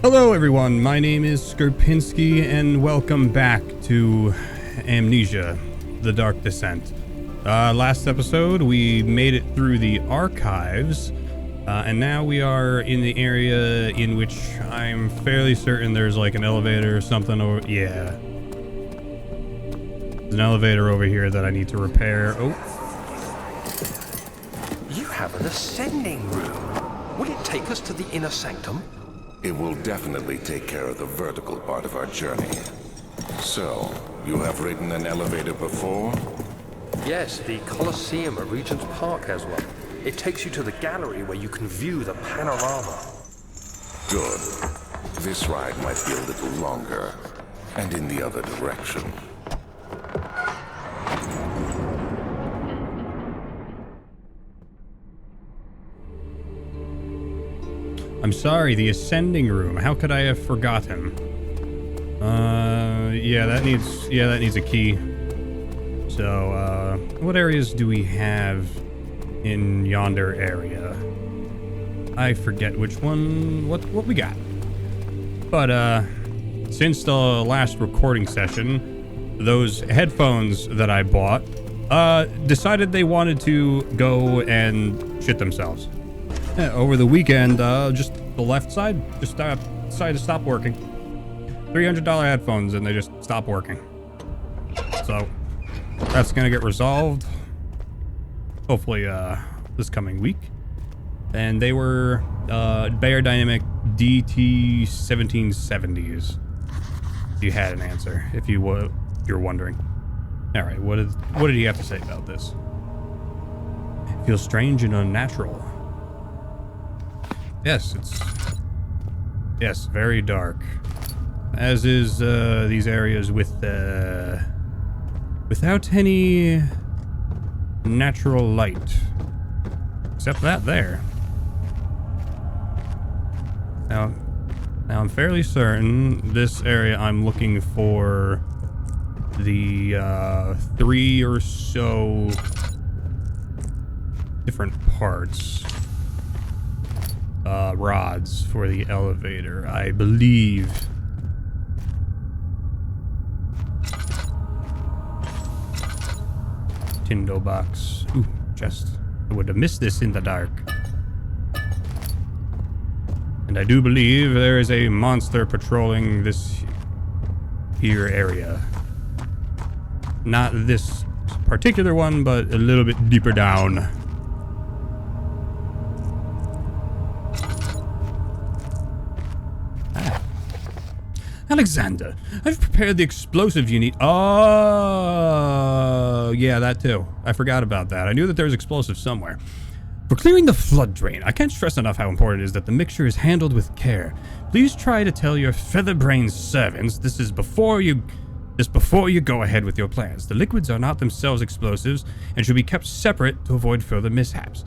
Hello everyone, my name is Skorpinski and welcome back to Amnesia, The Dark Descent. Last episode we made it through the archives, and now we are in the area in which I'm fairly certain there's like an elevator or something over... Yeah. There's an elevator over here that I need to repair. Oh. You have an ascending room. Will it take us to the inner sanctum? It will definitely take care of the vertical part of our journey. So, you have ridden an elevator before? Yes, the Colosseum at Regent's Park has one. It takes you to the gallery where you can view the panorama. Good. This ride might be a little longer, and in the other direction. I'm sorry, the ascending room. How could I have forgotten? Yeah, that needs a key. So, what areas do we have in yonder area? I forget which one, what we got. But, since the last recording session, those headphones that I bought, decided they wanted to go and shit themselves. Yeah, over the weekend, just the left side just decided to stop working. $300 headphones, and they just stopped working. So that's gonna get resolved, hopefully this coming week. And they were Bayer Dynamic DT1770s. If you had an answer, if you're wondering. All right, what did he have to say about this? It feels strange and unnatural. Yes, yes, very dark, as is these areas with without any natural light, except that there. Now I'm fairly certain this area I'm looking for the 3 or so different parts. Rods for the elevator, I believe. Tindo box. Ooh, chest. I would have missed this in the dark. And I do believe there is a monster patrolling this here area. Not this particular one, but a little bit deeper down. Alexander, I've prepared the explosive you need. Oh, yeah, that too. I forgot about that. I knew that there was explosives somewhere. For clearing the flood drain, I can't stress enough how important it is that the mixture is handled with care. Please try to tell your feather-brained servants this before you go ahead with your plans. The liquids are not themselves explosives and should be kept separate to avoid further mishaps.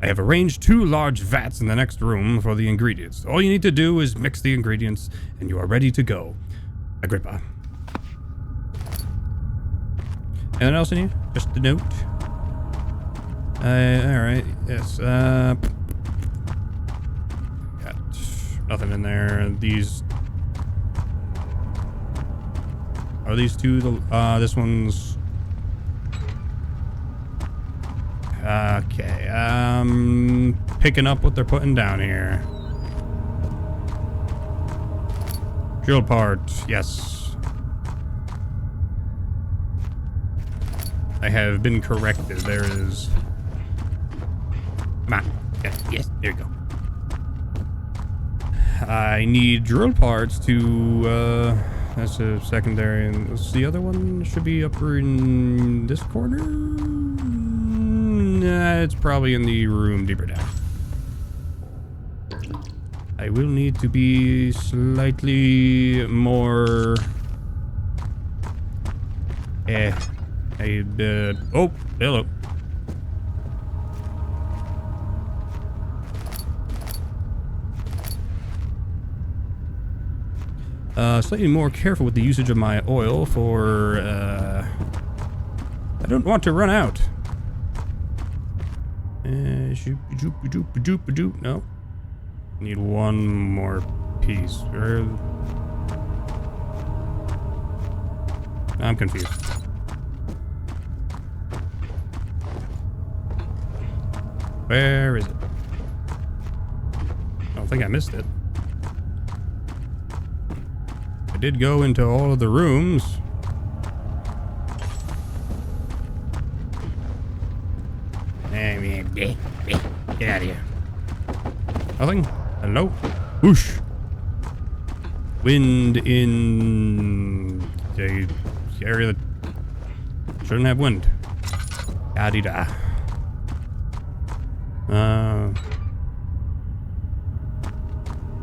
I have arranged 2 large vats in the next room for the ingredients. All you need to do is mix the ingredients, and you are ready to go. Agrippa. Anything else in here? Just a note. Alright, yes. Got nothing in there. These... Are these 2 the... this one's... Okay, picking up what they're putting down here. Drill part, yes. I have been corrected. There is... Come on. Yes, there you go. I need drill parts to, that's a secondary, and the other one should be up in this corner? Nah, it's probably in the room deeper down. I will need to be slightly more... oh, hello. Slightly more careful with the usage of my oil for, I don't want to run out. No. Need one more keys? I'm confused. Where is it? I don't think I missed it. I did go into all of the rooms. Get out of here. Nothing? Hello? Whoosh. Wind in the area that shouldn't have wind. Da-dee-da.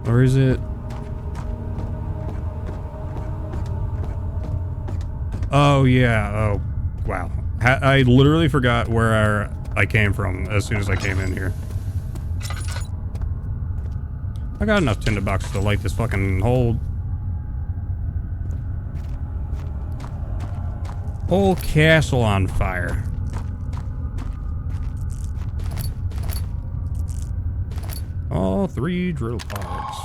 Or is it? Oh, yeah. Oh, wow. I literally forgot where I came from as soon as I came in here. I got enough tinderboxes to light this fucking whole castle on fire. All 3 drill pods.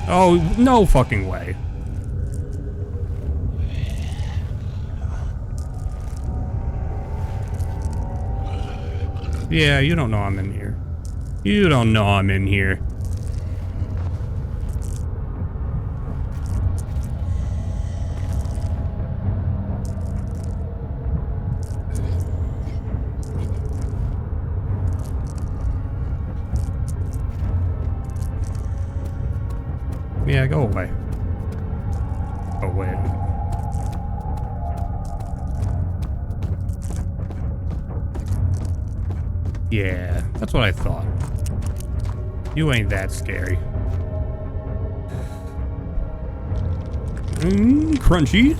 Oh, no fucking way. Yeah, you don't know I'm in here. You don't know I'm in here. Yeah, go away. Go away. Yeah, that's what I thought. You ain't that scary. Crunchy.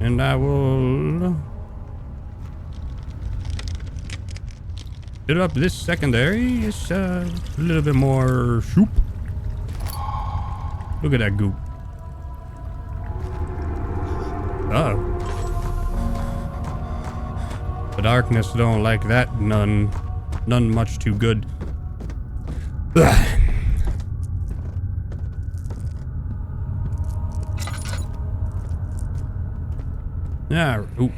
And I will fill up this secondary. It's a little bit more soup. Look at that goop. Uh-oh. The darkness don't like that none much too good. Ugh. Yeah. Ooh.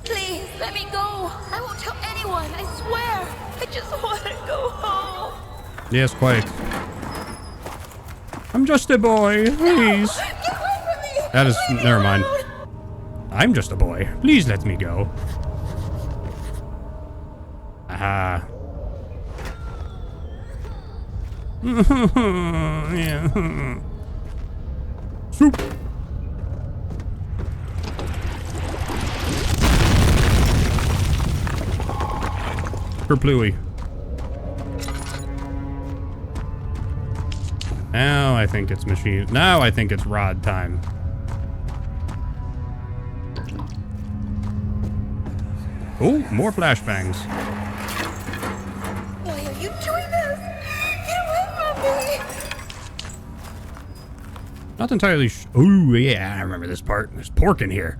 Please, let me go. I won't tell anyone, I swear. I just want to go home. Yes, quite. I'm just a boy, please. No, get away from me. That is, Leave me never mind. alone. I'm just a boy. Please let me go. Aha. Yeah. Soup. Kerplooey. Now I think it's machine. Now I think it's rod time. Oh, more flashbangs. Why are you doing this? Get away from me. Not entirely oh, yeah, I remember this part. There's pork in here.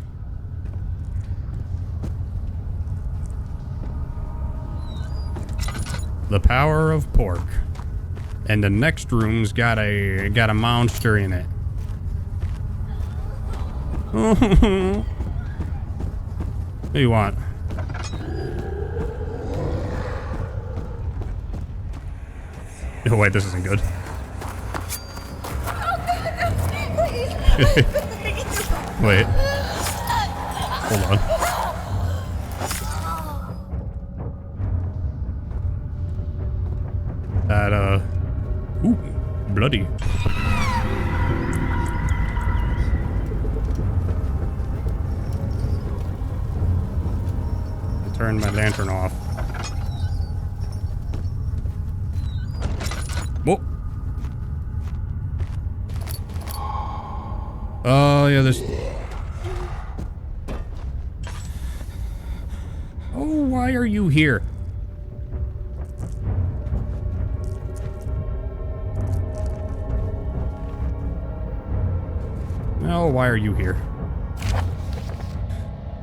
The power of pork. And the next room's got a monster in it. What do you want? Oh wait, this isn't good. Wait. Hold on. That, ooh, bloody. I turned my lantern off. Whoa. Oh, yeah, there's... Oh, why why are you here? Oh, why are you here?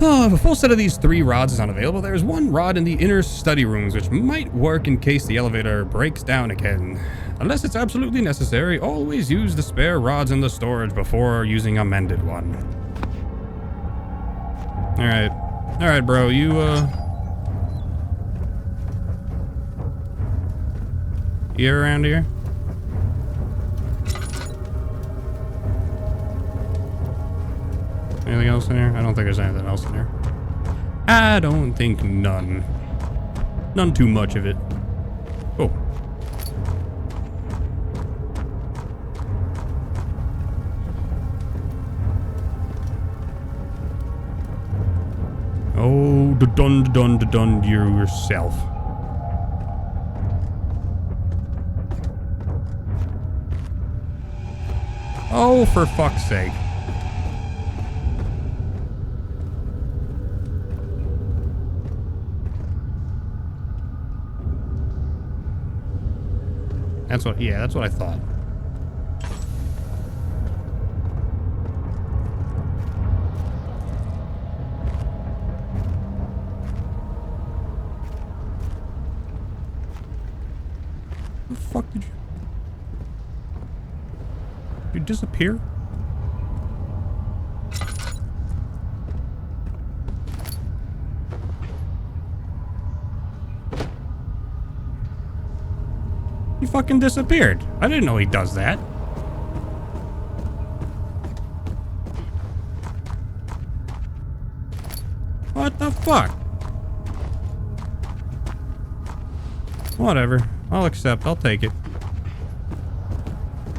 Oh, if a full set of these 3 rods is unavailable, there's 1 rod in the inner study rooms, which might work in case the elevator breaks down again. Unless it's absolutely necessary, always use the spare rods in the storage before using a mended one. Alright. Alright, bro, you, You around here? Anything else in here? I don't think there's anything else in here. I don't think none. None too much of it. Oh. Oh, dun yourself. Oh, for fuck's sake. That's what, yeah, that's what I thought. The fuck did you... Did you disappear? He fucking disappeared. I didn't know he does that. What the fuck? Whatever. I'll accept. I'll take it.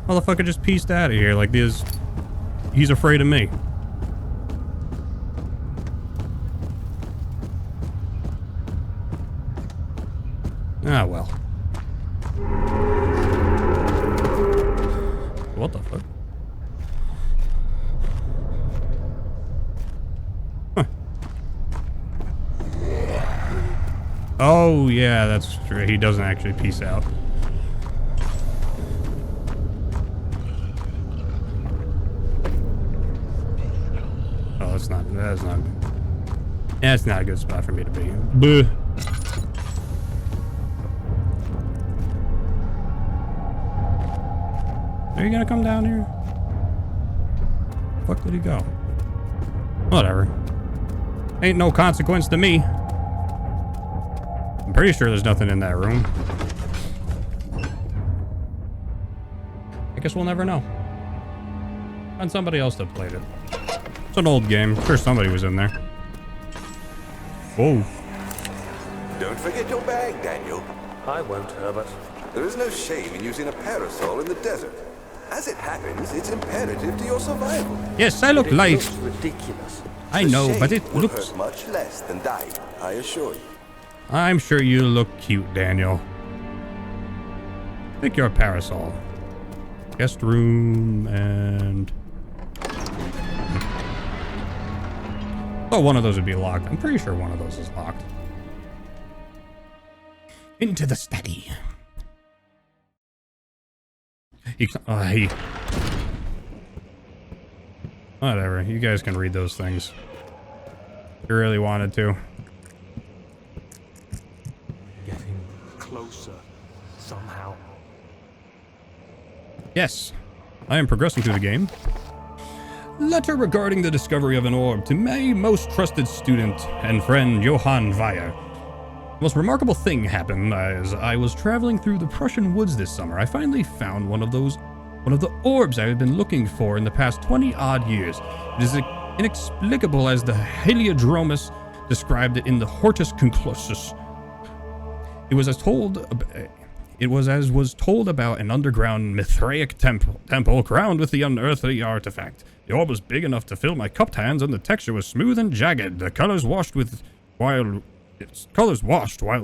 Motherfucker just pieced out of here like this. He's afraid of me. Ah, well. What the fuck? Huh. Oh, yeah, that's true. He doesn't actually peace out. Oh, that's not a good spot for me to be. Buh. Are you gonna come down here? Fuck did he go? Whatever. Ain't no consequence to me. I'm pretty sure there's nothing in that room. I guess we'll never know. And somebody else that played it. It's an old game. I'm sure somebody was in there. Whoa. Don't forget your bag, Daniel. I won't, Herbert. There is no shame in using a parasol in the desert. As it happens, it's imperative to your survival. Yes, I look It like... looks ridiculous. I The know, but shade it will looks... hurt much less than dying, I assure you. I'm sure you look cute, Daniel. Pick your parasol. Guest room and... Oh, one of those would be locked. I'm pretty sure one of those is locked. Into the study. He... Whatever. You guys can read those things. If you really wanted to. Getting closer somehow. Yes, I am progressing through the game. Letter regarding the discovery of an orb to my most trusted student and friend, Johann Weyer. The most remarkable thing happened as I was traveling through the Prussian woods this summer. I finally found one of the orbs I had been looking for in the past 20-odd years. It is inexplicable as the Heliodromus described it in the Hortus Conclusus. It was as was told about an underground Mithraic temple crowned with the unearthly artifact. The orb was big enough to fill my cupped hands, and the texture was smooth and jagged. The colors washed while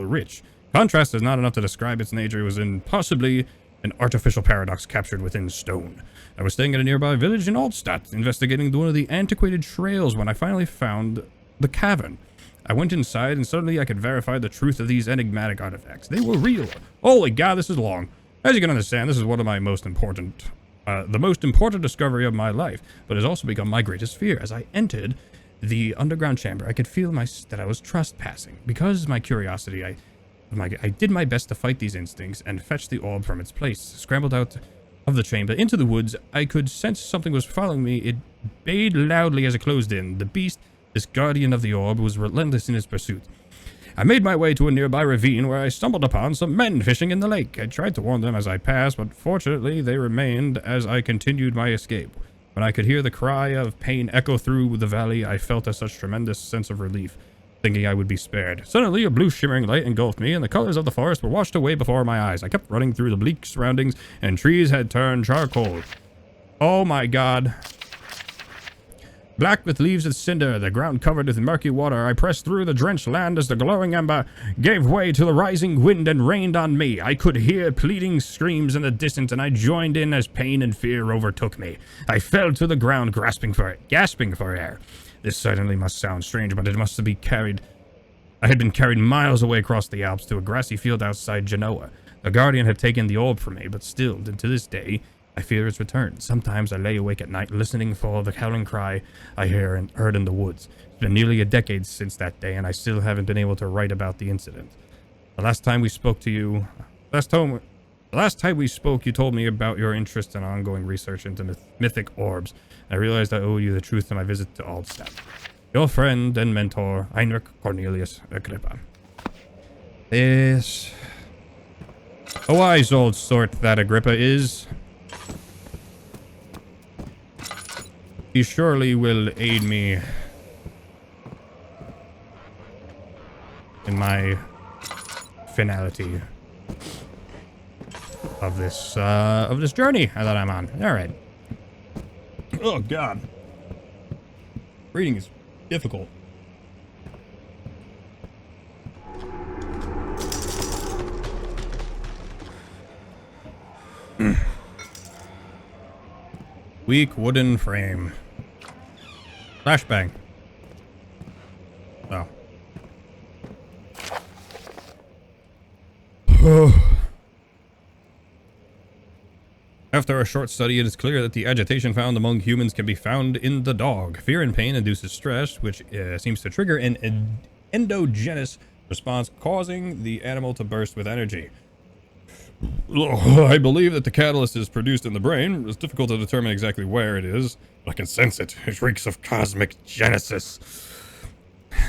rich. Contrast is not enough to describe its nature. It was possibly an artificial paradox captured within stone. I was staying at a nearby village in Altstadt, investigating one of the antiquated trails when I finally found the cavern. I went inside and suddenly I could verify the truth of these enigmatic artifacts. They were real. Holy God, this is long. As you can understand, this is one of my most important, the most important discovery of my life, but has also become my greatest fear. As I entered the underground chamber, I could feel that I was trespassing. Because of my curiosity, I did my best to fight these instincts and fetch the orb from its place. Scrambled out of the chamber into the woods, I could sense something was following me. It bayed loudly as it closed in. The beast, this guardian of the orb, was relentless in its pursuit. I made my way to a nearby ravine where I stumbled upon some men fishing in the lake. I tried to warn them as I passed, but fortunately they remained as I continued my escape. When I could hear the cry of pain echo through the valley, I felt such tremendous sense of relief, thinking I would be spared. Suddenly, a blue shimmering light engulfed me, and the colors of the forest were washed away before my eyes. I kept running through the bleak surroundings, and trees had turned charcoal. Oh my God. Black with leaves of cinder, the ground covered with murky water, I pressed through the drenched land as the glowing ember gave way to the rising wind and rained on me. I could hear pleading screams in the distance, and I joined in as pain and fear overtook me. I fell to the ground, gasping for air. This certainly must sound strange, but it must be carried. I had been carried miles away across the Alps to a grassy field outside Genoa. The Guardian had taken the orb from me, but still, to this day, I fear its return. Sometimes I lay awake at night listening for the howling cry I heard in the woods. It's been nearly a decade since that day, and I still haven't been able to write about the incident. The last time we spoke, you told me about your interest in ongoing research into mythic orbs. I realized I owe you the truth of my visit to Aldstadt. Your friend and mentor, Heinrich Cornelius Agrippa. Yes. A wise old sort that Agrippa is. He surely will aid me in my finality of this journey that I'm on. All right. Oh God, reading is difficult. Weak wooden frame. Flashbang. Oh. After a short study, it is clear that the agitation found among humans can be found in the dog. Fear and pain induces stress, which seems to trigger an endogenous response, causing the animal to burst with energy. I believe that the catalyst is produced in the brain. It's difficult to determine exactly where it is, but I can sense it. It reeks of cosmic genesis.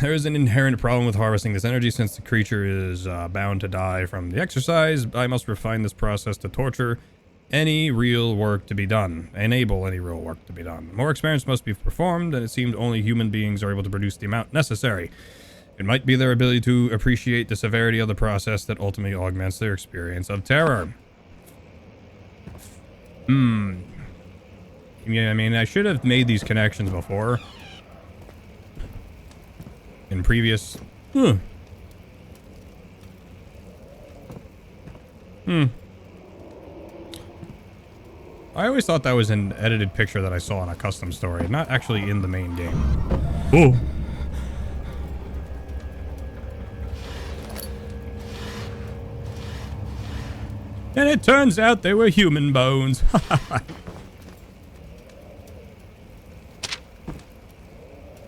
There is an inherent problem with harvesting this energy since the creature is bound to die from the exercise. I must refine this process to enable any real work to be done. More experiments must be performed, and it seemed only human beings are able to produce the amount necessary. It might be their ability to appreciate the severity of the process that ultimately augments their experience of terror. Yeah, I mean, I should have made these connections before. In previous... I always thought that was an edited picture that I saw in a custom story, not actually in the main game. Oh. And it turns out they were human bones. Is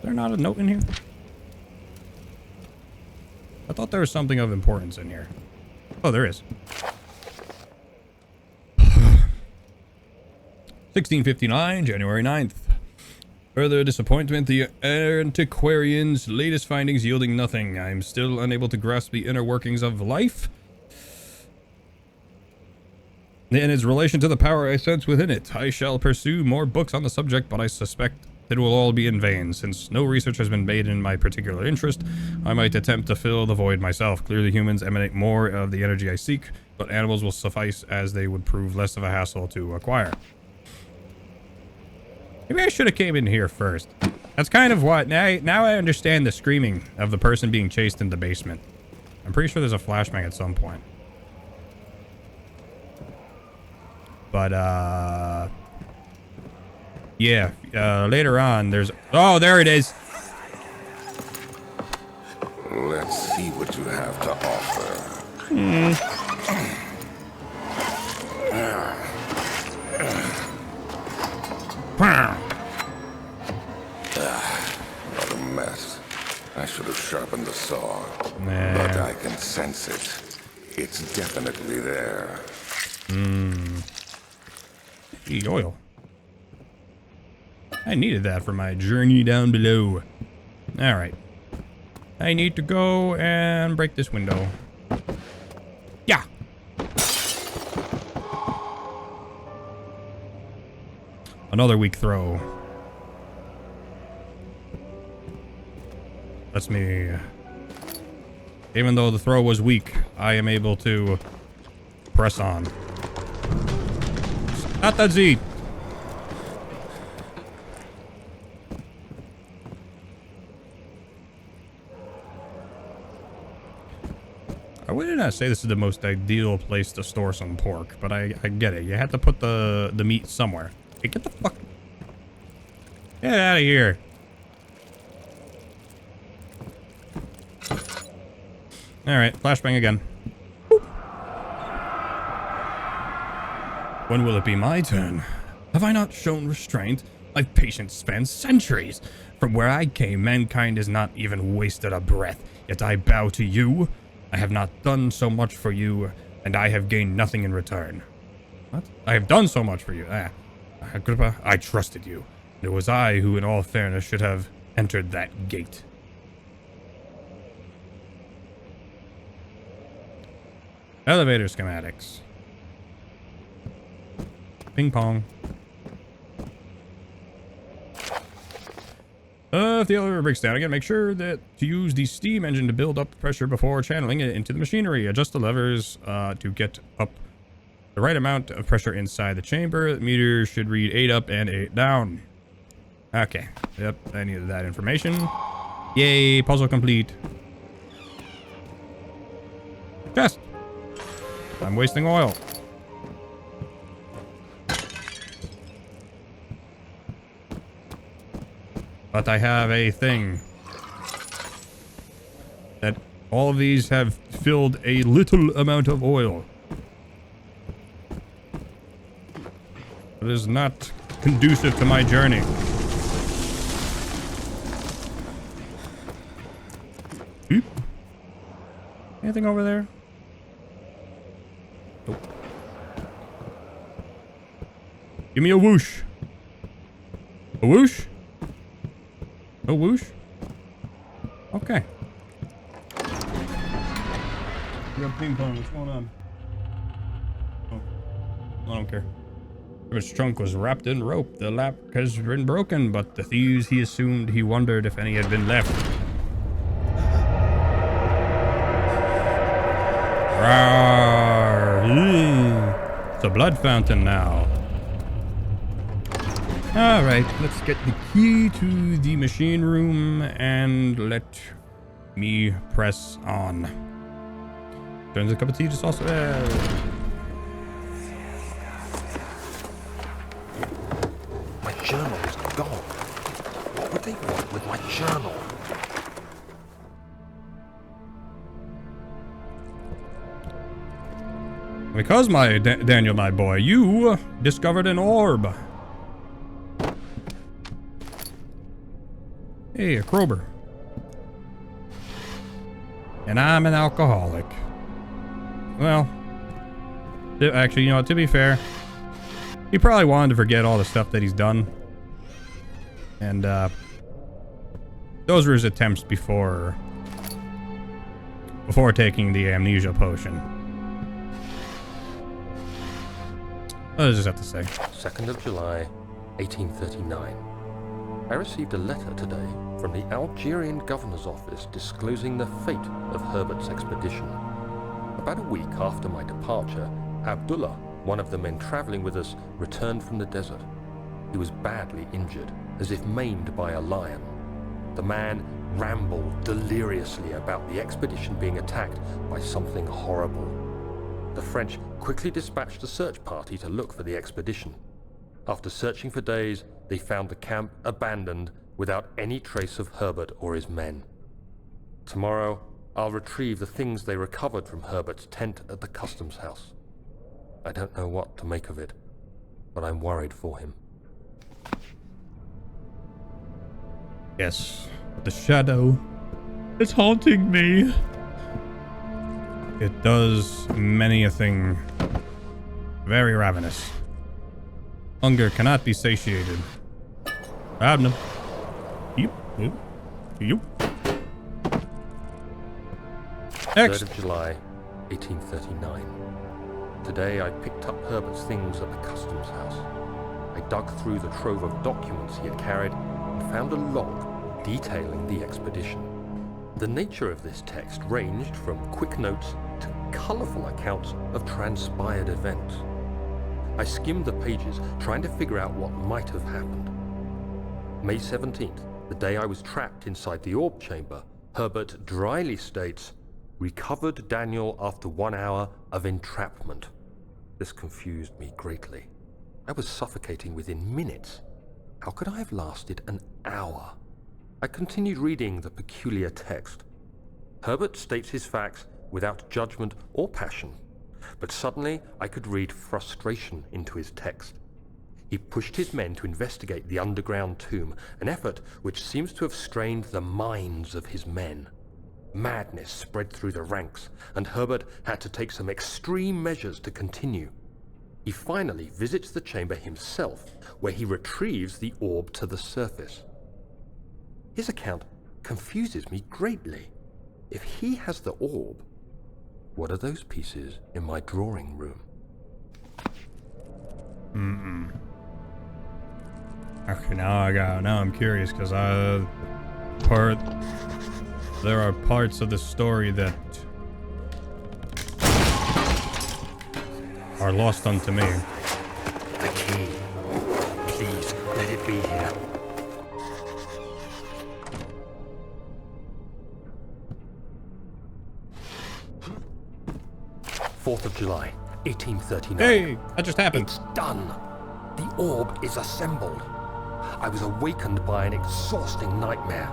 there not a note in here? I thought there was something of importance in here. Oh, there is. 1659, January 9th. Further disappointment, the antiquarian's latest findings yielding nothing. I'm still unable to grasp the inner workings of life and its relation to the power I sense within it. I shall pursue more books on the subject, but I suspect it will all be in vain. Since no research has been made in my particular interest, I might attempt to fill the void myself. Clearly humans emanate more of the energy I seek, but animals will suffice as they would prove less of a hassle to acquire. Maybe I should have came in here first. That's kind of what... Now I understand the screaming of the person being chased in the basement. I'm pretty sure there's a flashbang at some point. But, yeah, later on, there's... Oh, there it is! Let's see what you have to offer. What a mess. I should have sharpened the saw. But I can sense it. It's definitely there. The oil. I needed that for my journey down below. Alright. I need to go and break this window. Yeah. Another weak throw. That's me. Even though the throw was weak, I am able to press on. Not that Z. I would not say this is the most ideal place to store some pork, but I get it. You have to put the meat somewhere. Hey, get the fuck... Get out of here. Alright, flashbang again. Boop. When will it be my turn? Have I not shown restraint? My patience spans centuries. From where I came, mankind has not even wasted a breath. Yet I bow to you. I have not done so much for you, and I have gained nothing in return. What? I have done so much for you. Agrippa, I trusted you. It was I who, in all fairness, should have entered that gate. Elevator schematics. Ping pong. If the elevator breaks down again, make sure that to use the steam engine to build up pressure before channeling it into the machinery. Adjust the levers to get up the right amount of pressure inside the chamber. The meter should read 8 up and 8 down. Okay. Yep, I needed that information. Yay, puzzle complete. Chest. I'm wasting oil. But I have a thing. That all of these have filled a little amount of oil. It is not conducive to my journey. Oop. Anything over there? Nope. Give me a whoosh. A whoosh? A whoosh? Okay. We got ping pong. What's going on? Oh. I don't care. His trunk was wrapped in rope. The lap has been broken, but the thieves, he assumed, he wondered if any had been left. Rawr. It's a blood fountain now. Alright, let's get the key to the machine room and let me press on. Turns a cup of tea just also... My journal is gone. What would they want with my journal? Because, Daniel, my boy, you discovered an orb. Hey, a Krober. And I'm an alcoholic. Well, actually, you know, to be fair, he probably wanted to forget all the stuff that he's done. And, those were his attempts before taking the amnesia potion. What does this have to say? 2nd of July, 1839. I received a letter today from the Algerian governor's office disclosing the fate of Herbert's expedition. About a week after my departure, Abdullah, one of the men traveling with us, returned from the desert. He was badly injured, as if maimed by a lion. The man rambled deliriously about the expedition being attacked by something horrible. The French quickly dispatched a search party to look for the expedition. After searching for days, they found the camp abandoned without any trace of Herbert or his men. Tomorrow, I'll retrieve the things they recovered from Herbert's tent at the customs house. I don't know what to make of it, but I'm worried for him. Yes, the shadow. It's haunting me. It does many a thing. Very ravenous. Hunger cannot be satiated. Abner. Yep. Yep. Yep. 3rd of July, 1839. Today I picked up Herbert's things at the customs house. I dug through the trove of documents he had carried and found a log detailing the expedition. The nature of this text ranged from quick notes to colourful accounts of transpired events. I skimmed the pages, trying to figure out what might have happened. May 17th, the day I was trapped inside the orb chamber, Herbert dryly states, "Recovered Daniel after 1 hour of entrapment." This confused me greatly. I was suffocating within minutes. How could I have lasted an hour? I continued reading the peculiar text. Herbert states his facts without judgment or passion, but suddenly I could read frustration into his text. He pushed his men to investigate the underground tomb, an effort which seems to have strained the minds of his men. Madness spread through the ranks, and Herbert had to take some extreme measures to continue. He finally visits the chamber himself, where he retrieves the orb to the surface. His account confuses me greatly. If he has the orb, what are those pieces in my drawing room? Okay, now I'm curious, because there are parts of the story that are lost unto me. The key. Please, let it be here. 4th of July, 1839. Hey, that just happened. It's done. The orb is assembled. I was awakened by an exhausting nightmare.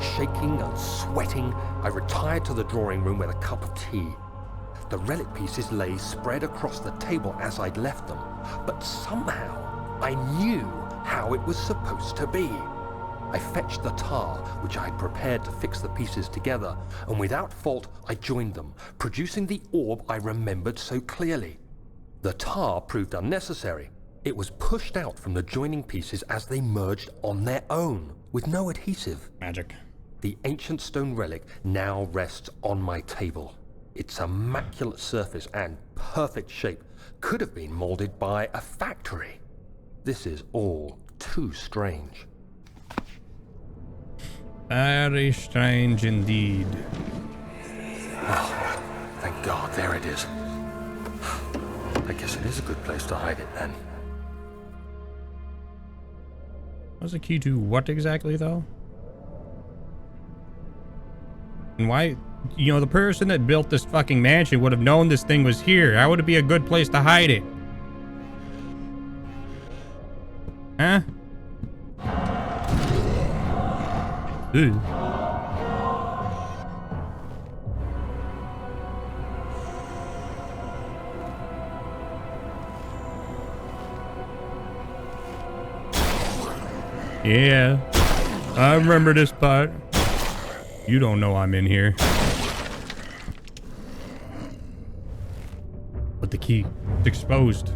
Shaking and sweating, I retired to the drawing room with a cup of tea. The relic pieces lay spread across the table as I'd left them, but somehow I knew how it was supposed to be. I fetched the tar, which I had prepared to fix the pieces together, and without fault I joined them, producing the orb I remembered so clearly. The tar proved unnecessary. It was pushed out from the joining pieces as they merged on their own, with no adhesive. Magic. The ancient stone relic now rests on my table. Its immaculate surface and perfect shape could have been molded by a factory. This is all too strange. Very strange indeed. Oh, thank God, there it is. I guess it is a good place to hide it then. What's the key to what exactly, though? And why? You know, the person that built this fucking mansion would have known this thing was here. How would it be a good place to hide it? Huh? Ew. Yeah, I remember this part. You don't know I'm in here. But the key is exposed.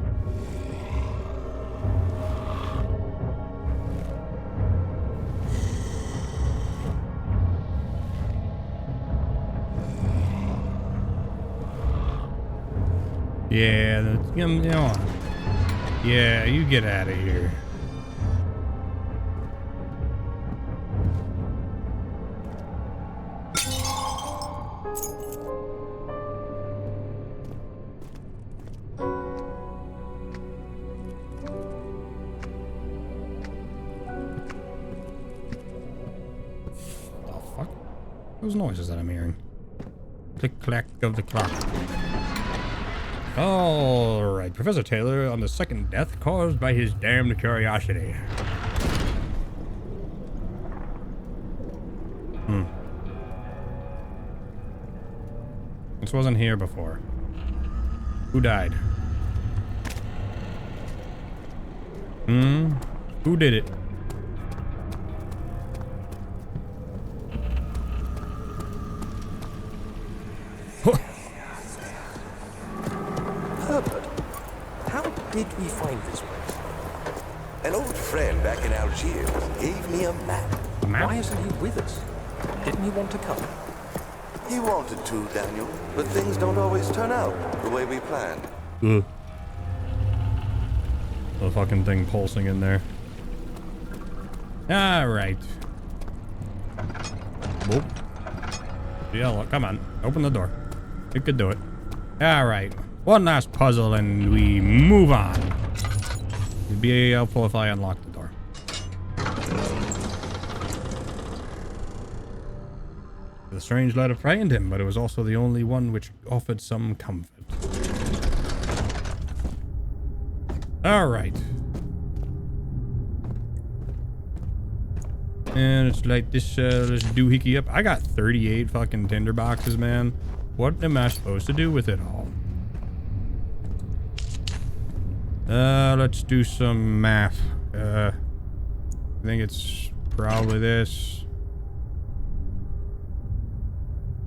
Yeah, that's, you know, yeah, you get out of here. Those noises that I'm hearing. Click clack of the clock. Alright, Professor Taylor on the second death caused by his damned curiosity. This wasn't here before. Who died? Who did it? Herbert, how did we find this place? An old friend back in Algiers gave me a map. Why isn't he with us? Didn't he want to come? He wanted to, Daniel, but things don't always turn out the way we planned. Ugh. The fucking thing pulsing in there. Alright. Whoop. Yeah, look, come on. Open the door. You could do it. Alright. One last puzzle and we move on. It'd be helpful if I unlock the door. The strange letter frightened him, but it was also the only one which offered some comfort. Alright. And it's like this doohickey up. I got 38 fucking tinder boxes, man. What am I supposed to do with it all? Let's do some math. I think it's probably this.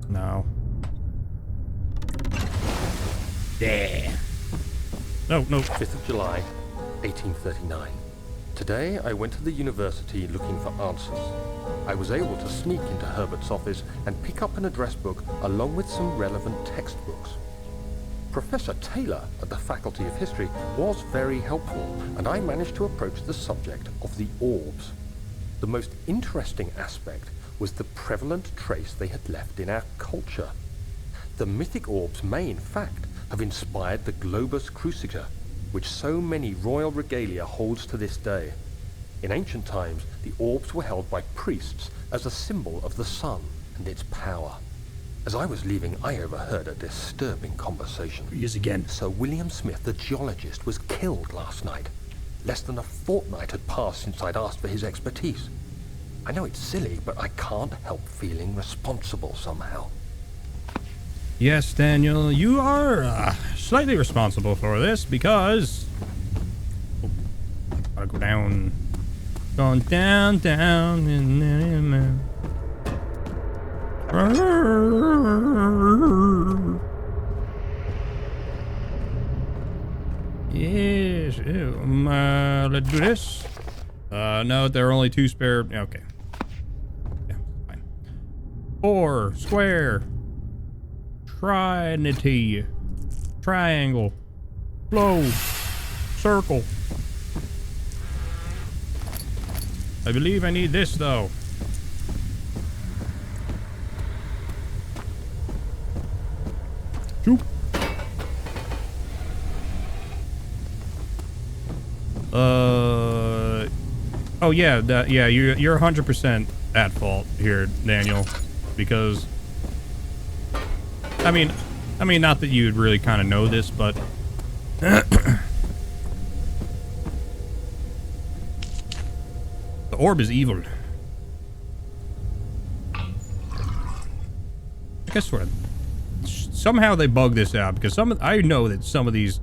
No. Yeah. No. 5th of July, 1839. Today, I went to the university looking for answers. I was able to sneak into Herbert's office and pick up an address book along with some relevant textbooks. Professor Taylor at the Faculty of History was very helpful, and I managed to approach the subject of the orbs. The most interesting aspect was the prevalent trace they had left in our culture. The mythic orbs may, in fact, have inspired the globus cruciger, which so many royal regalia holds to this day. In ancient times, the orbs were held by priests as a symbol of the sun and its power. As I was leaving, I overheard a disturbing conversation. He is again. Sir William Smith, the geologist, was killed last night. Less than a fortnight had passed since I'd asked for his expertise. I know it's silly, but I can't help feeling responsible somehow. Yes, Daniel, you are slightly responsible for this because... Oh, gotta go down. Going down. Yes, let's do this. No, there are only 2 spare... Okay. Yeah, fine. 4, square. Trinity. Triangle. Globe. Circle. I believe I need this, though. Shoop. Oh yeah, you're 100% at fault here, Daniel, because I mean, not that you'd really kind of know this, but the orb is evil. I guess what? Somehow they bug this out because I know that some of these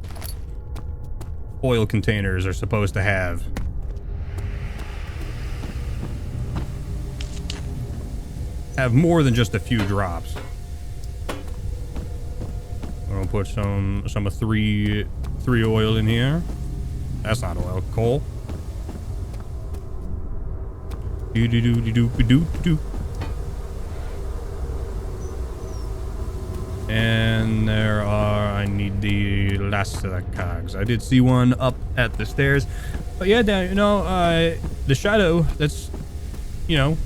oil containers are supposed to have more than just a few drops. I'm gonna put some of 3 oil in here. That's not oil, coal. Do. And there are, I need the last of the cogs. I did see one up at the stairs. But yeah, you know, the shadow that's, you know,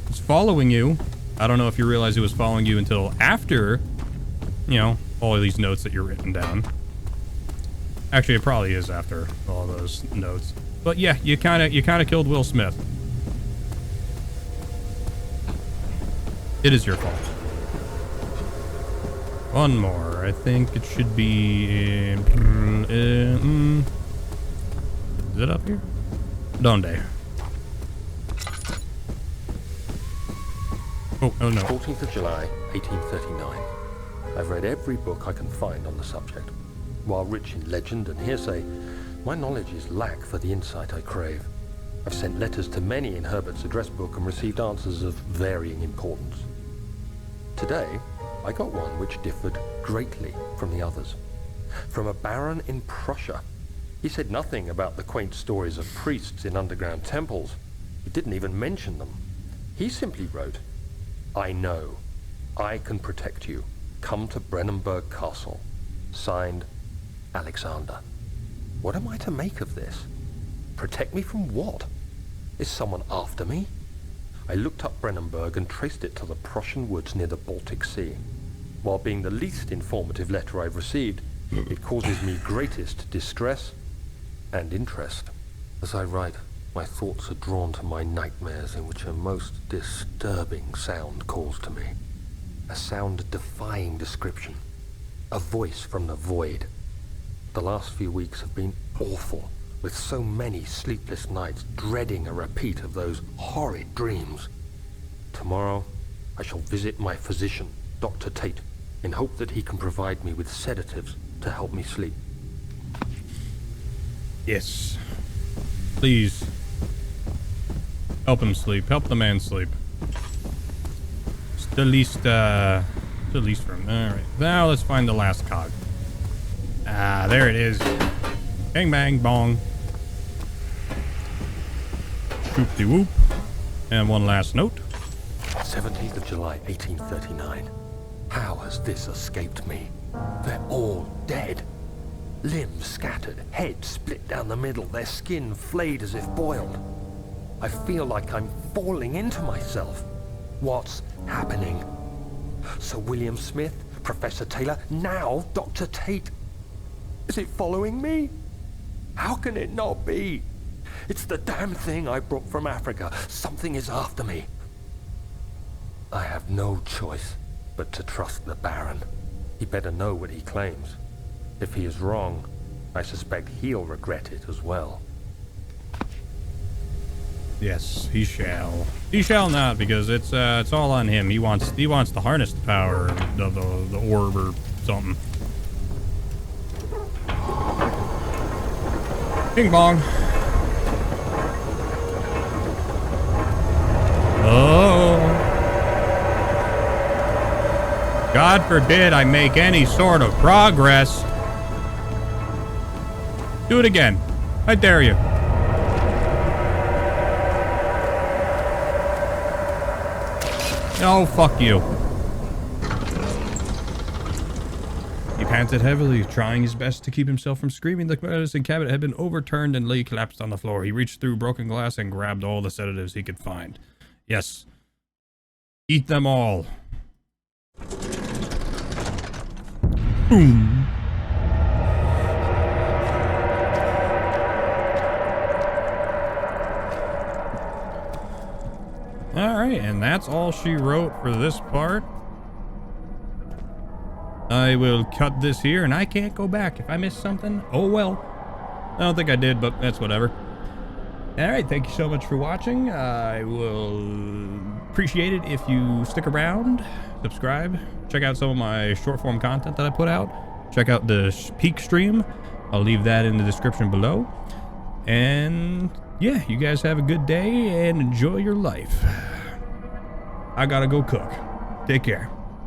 it's following you. I don't know if you realize it was following you until after, you know, all of these notes that you're written down. Actually, it probably is after all those notes. But yeah, you kind of killed Will Smith. It is your fault. One more. I think it should be... is it up here? Donde? Oh no. 14th of July, 1839. I've read every book I can find on the subject. While rich in legend and hearsay, my knowledge is lack for the insight I crave. I've sent letters to many in Herbert's address book and received answers of varying importance. Today, I got one which differed greatly from the others. From a baron in Prussia. He said nothing about the quaint stories of priests in underground temples. He didn't even mention them. He simply wrote, "I know. I can protect you. Come to Brennenburg Castle. Signed, Alexander." What am I to make of this? Protect me from what? Is someone after me? I looked up Brennenburg and traced it to the Prussian woods near the Baltic Sea. While being the least informative letter I've received, it causes me greatest distress and interest. As I write, my thoughts are drawn to my nightmares in which a most disturbing sound calls to me. A sound defying description. A voice from the void. The last few weeks have been awful, with so many sleepless nights dreading a repeat of those horrid dreams. Tomorrow, I shall visit my physician, Dr. Tate, in hope that he can provide me with sedatives to help me sleep. Yes. Please. Help him sleep. Help the man sleep. It's the least for him. Alright. Now let's find the last cog. Ah, there it is. Bang, bang, bong. Whoop-de-whoop. And one last note. 17th of July, 1839. How has this escaped me? They're all dead. Limbs scattered, heads split down the middle, their skin flayed as if boiled. I feel like I'm falling into myself. What's happening? Sir William Smith, Professor Taylor, now Dr. Tate. Is it following me? How can it not be? It's the damn thing I brought from Africa. Something is after me. I have no choice but to trust the Baron. He better know what he claims. If he is wrong, I suspect he'll regret it as well. Yes, he shall. He shall not, because it's all on him. He wants to harness the power of the orb or something. Bing bong. Oh. God forbid I make any sort of progress. Do it again. I dare you. No, fuck you. He panted heavily, trying his best to keep himself from screaming. The medicine cabinet had been overturned and Lee collapsed on the floor. He reached through broken glass and grabbed all the sedatives he could find. Yes. Eat them all. Boom. Alright, and that's all she wrote for this part. I will cut this here, and I can't go back. If I missed something, oh well. I don't think I did, but that's whatever. Alright, thank you so much for watching. I will appreciate it if you stick around, subscribe, check out some of my short form content that I put out. Check out the peak stream. I'll leave that in the description below. And yeah, you guys have a good day and enjoy your life. I gotta go cook. Take care.